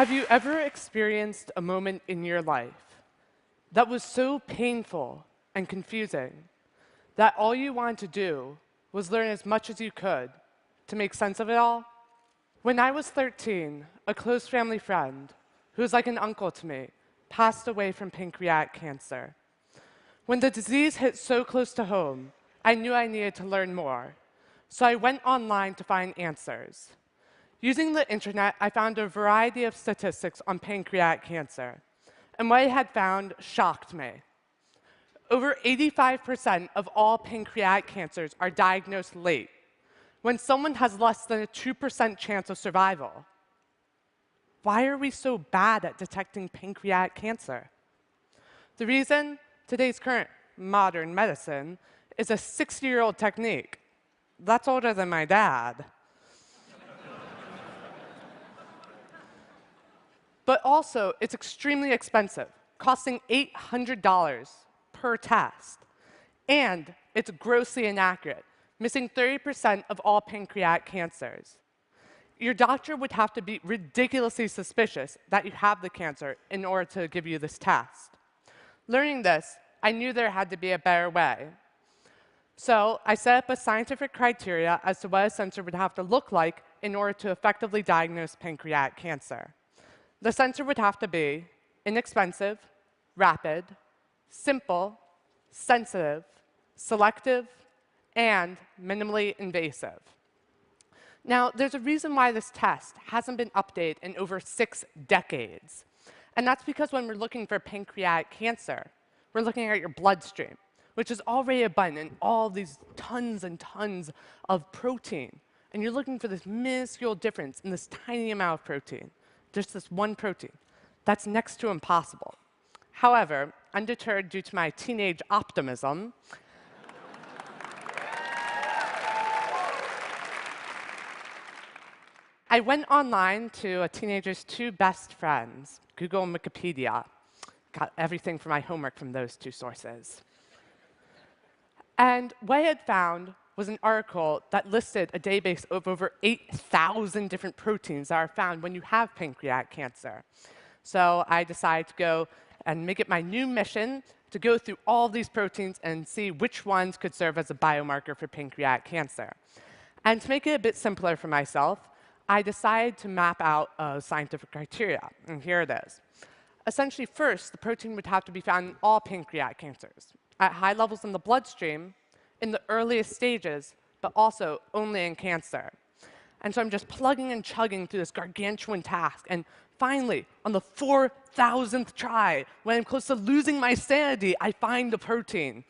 Have you ever experienced a moment in your life that was so painful and confusing that all you wanted to do was learn as much as you could to make sense of it all? When I was 13, a close family friend, who was like an uncle to me, passed away from pancreatic cancer. When the disease hit so close to home, I knew I needed to learn more, so I went online to find answers. Using the internet, I found a variety of statistics on pancreatic cancer, and what I had found shocked me. Over 85% of all pancreatic cancers are diagnosed late, when someone has less than a 2% chance of survival. Why are we so bad at detecting pancreatic cancer? The reason: today's current modern medicine is a 60-year-old technique. That's older than my dad. But also, it's extremely expensive, costing $800 per test. And it's grossly inaccurate, missing 30% of all pancreatic cancers. Your doctor would have to be ridiculously suspicious that you have the cancer in order to give you this test. Learning this, I knew there had to be a better way. So I set up a scientific criteria as to what a sensor would have to look like in order to effectively diagnose pancreatic cancer. The sensor would have to be inexpensive, rapid, simple, sensitive, selective, and minimally invasive. Now, there's a reason why this test hasn't been updated in over 6 decades. And that's because when we're looking for pancreatic cancer, we're looking at your bloodstream, which is already abundant in all these tons and tons of protein. And you're looking for this minuscule difference in this tiny amount of protein. Just this one protein. That's next to impossible. However, undeterred due to my teenage optimism, I went online to a teenager's 2 best friends, Google and Wikipedia. Got everything for my homework from those 2 sources. And what I had found was an article that listed a database of over 8,000 different proteins that are found when you have pancreatic cancer. So I decided to go and make it my new mission to go through all of these proteins and see which ones could serve as a biomarker for pancreatic cancer. And to make it a bit simpler for myself, I decided to map out a scientific criteria, and here it is. Essentially, first, the protein would have to be found in all pancreatic cancers, at high levels in the bloodstream, in the earliest stages, but also only in cancer. And so I'm just plugging and chugging through this gargantuan task, and finally, on the 4,000th try, when I'm close to losing my sanity, I find the protein.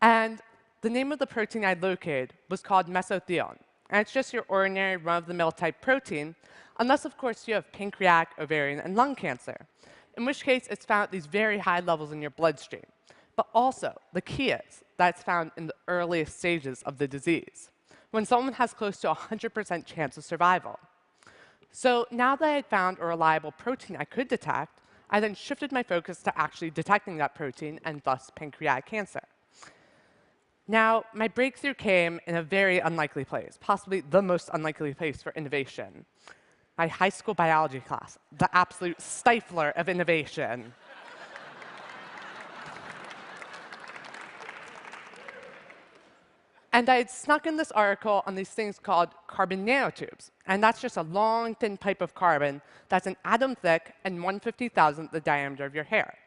And the name of the protein I located was called mesothelin. And it's just your ordinary run-of-the-mill type protein, unless, of course, you have pancreatic, ovarian, and lung cancer, in which case it's found at these very high levels in your bloodstream. But also, the key is that it's found in the earliest stages of the disease, when someone has close to a 100% chance of survival. So now that I had found a reliable protein I could detect, I then shifted my focus to actually detecting that protein and thus pancreatic cancer. Now, my breakthrough came in a very unlikely place, possibly the most unlikely place for innovation. My high school biology class, the absolute stifler of innovation. And I had snuck in this article on these things called carbon nanotubes. And that's just a long, thin pipe of carbon that's an atom thick and 1/50,000th the diameter of your hair.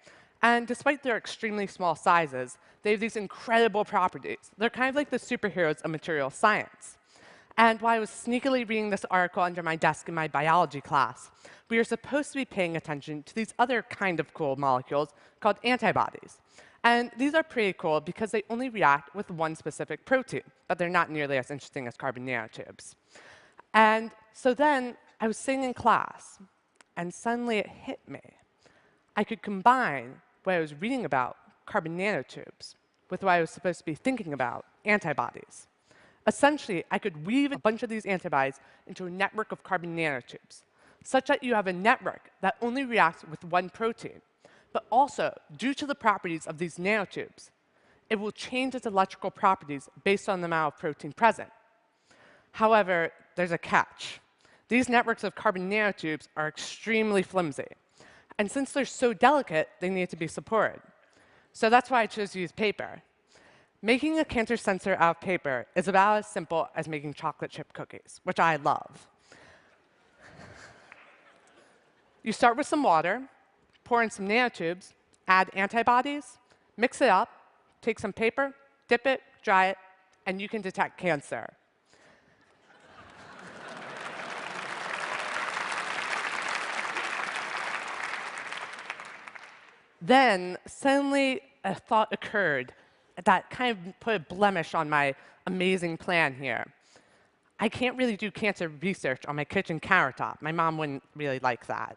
And despite their extremely small sizes, they have these incredible properties. They're kind of like the superheroes of material science. And while I was sneakily reading this article under my desk in my biology class, we were supposed to be paying attention to these other kind of cool molecules called antibodies. And these are pretty cool because they only react with one specific protein, but they're not nearly as interesting as carbon nanotubes. And so then I was sitting in class, and suddenly it hit me. I could combine what I was reading about, carbon nanotubes, with what I was supposed to be thinking about, antibodies. Essentially, I could weave a bunch of these antibodies into a network of carbon nanotubes, such that you have a network that only reacts with one protein. But also, due to the properties of these nanotubes, it will change its electrical properties based on the amount of protein present. However, there's a catch. These networks of carbon nanotubes are extremely flimsy. And since they're so delicate, they need to be supported. So that's why I chose to use paper. Making a cancer sensor out of paper is about as simple as making chocolate chip cookies, which I love. You start with some water, pour in some nanotubes, add antibodies, mix it up, take some paper, dip it, dry it, and you can detect cancer. Then, suddenly, a thought occurred that kind of put a blemish on my amazing plan here. I can't really do cancer research on my kitchen countertop. My mom wouldn't really like that.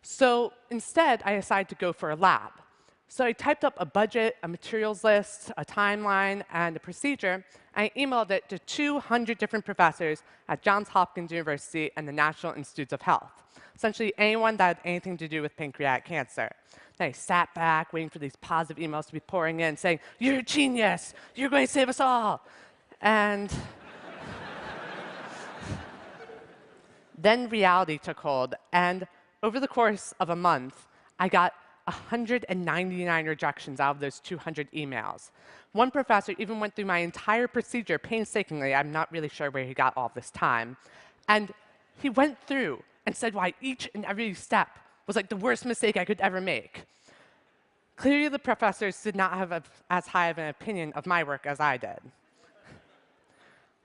So instead, I decided to go for a lab. So I typed up a budget, a materials list, a timeline, and a procedure, and I emailed it to 200 different professors at Johns Hopkins University and the National Institutes of Health, essentially anyone that had anything to do with pancreatic cancer. Then I sat back, waiting for these positive emails to be pouring in, saying, "You're a genius! You're going to save us all!" And then reality took hold, and over the course of a month, I got 199 rejections out of those 200 emails. One professor even went through my entire procedure painstakingly. I'm not really sure where he got all this time. And he went through and said why each and every step was like the worst mistake I could ever make. Clearly, the professors did not have as high of an opinion of my work as I did.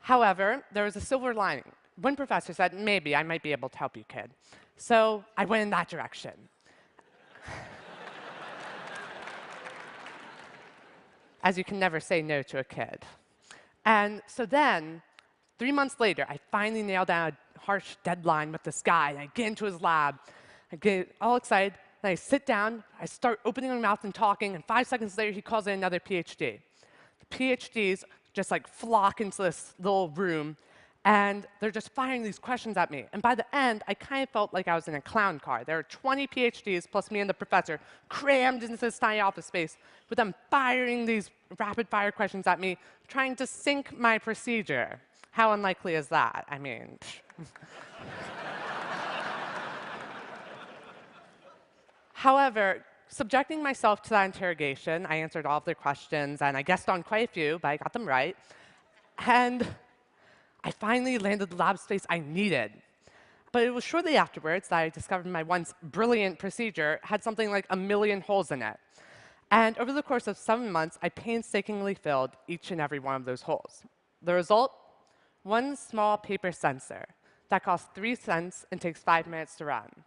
However, there was a silver lining. One professor said, "Maybe I might be able to help you, kid." So I went in that direction. As you can never say no to a kid. And so then, 3 months later, I finally nailed down a harsh deadline with this guy. And I get into his lab. I get all excited. And I sit down. I start opening my mouth and talking. And 5 seconds later, he calls in another PhD. The PhDs just like flock into this little room. And they're just firing these questions at me. And by the end, I kind of felt like I was in a clown car. There were 20 PhDs, plus me and the professor, crammed into this tiny office space, with them firing these rapid-fire questions at me, trying to sync my procedure. How unlikely is that? I mean, However, subjecting myself to that interrogation, I answered all of their questions, and I guessed on quite a few, but I got them right. And I finally landed the lab space I needed. But it was shortly afterwards that I discovered my once brilliant procedure had something like 1 million holes in it. And over the course of 7 months, I painstakingly filled each and every one of those holes. The result? One small paper sensor that costs 3 cents and takes 5 minutes to run.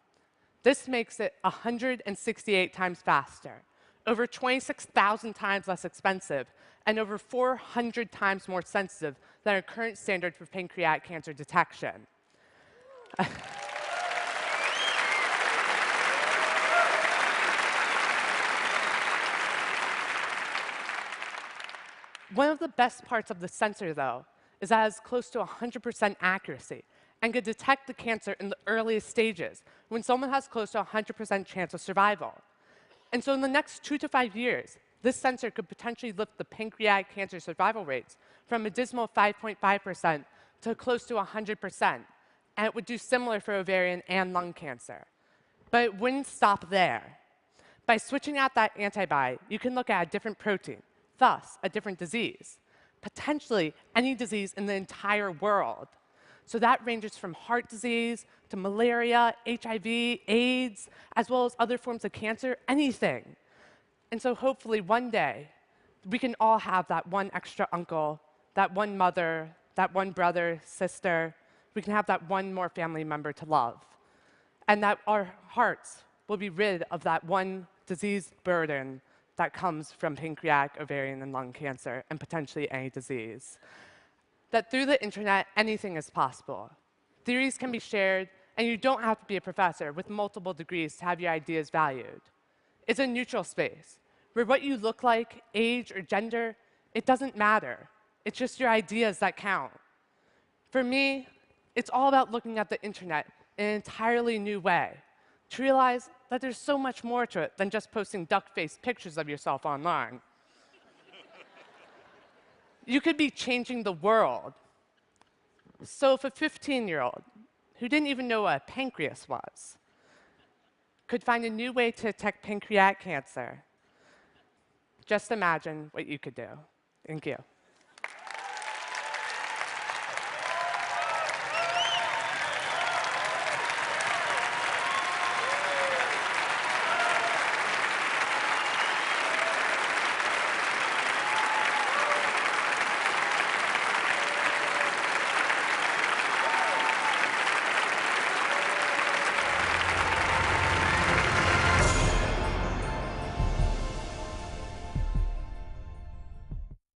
This makes it 168 times faster, over 26,000 times less expensive, and over 400 times more sensitive than our current standard for pancreatic cancer detection. One of the best parts of the sensor, though, is that it's close to 100% accuracy and can detect the cancer in the earliest stages, when someone has close to 100% chance of survival. And so in the next 2 to 5 years, this sensor could potentially lift the pancreatic cancer survival rates from a dismal 5.5% to close to 100%. And it would do similar for ovarian and lung cancer. But it wouldn't stop there. By switching out that antibody, you can look at a different protein, thus a different disease, potentially any disease in the entire world. So that ranges from heart disease to malaria, HIV, AIDS, as well as other forms of cancer, anything. And so hopefully one day, we can all have that one extra uncle, that one mother, that one brother, sister. We can have that one more family member to love. And that our hearts will be rid of that one disease burden that comes from pancreatic, ovarian, and lung cancer, and potentially any disease. That through the internet, anything is possible. Theories can be shared, and you don't have to be a professor with multiple degrees to have your ideas valued. It's a neutral space, where what you look like, age, or gender, it doesn't matter. It's just your ideas that count. For me, it's all about looking at the internet in an entirely new way, to realize that there's so much more to it than just posting duck-faced pictures of yourself online. You could be changing the world. So if a 15-year-old who didn't even know what a pancreas was, could find a new way to detect pancreatic cancer. Just imagine what you could do. Thank you.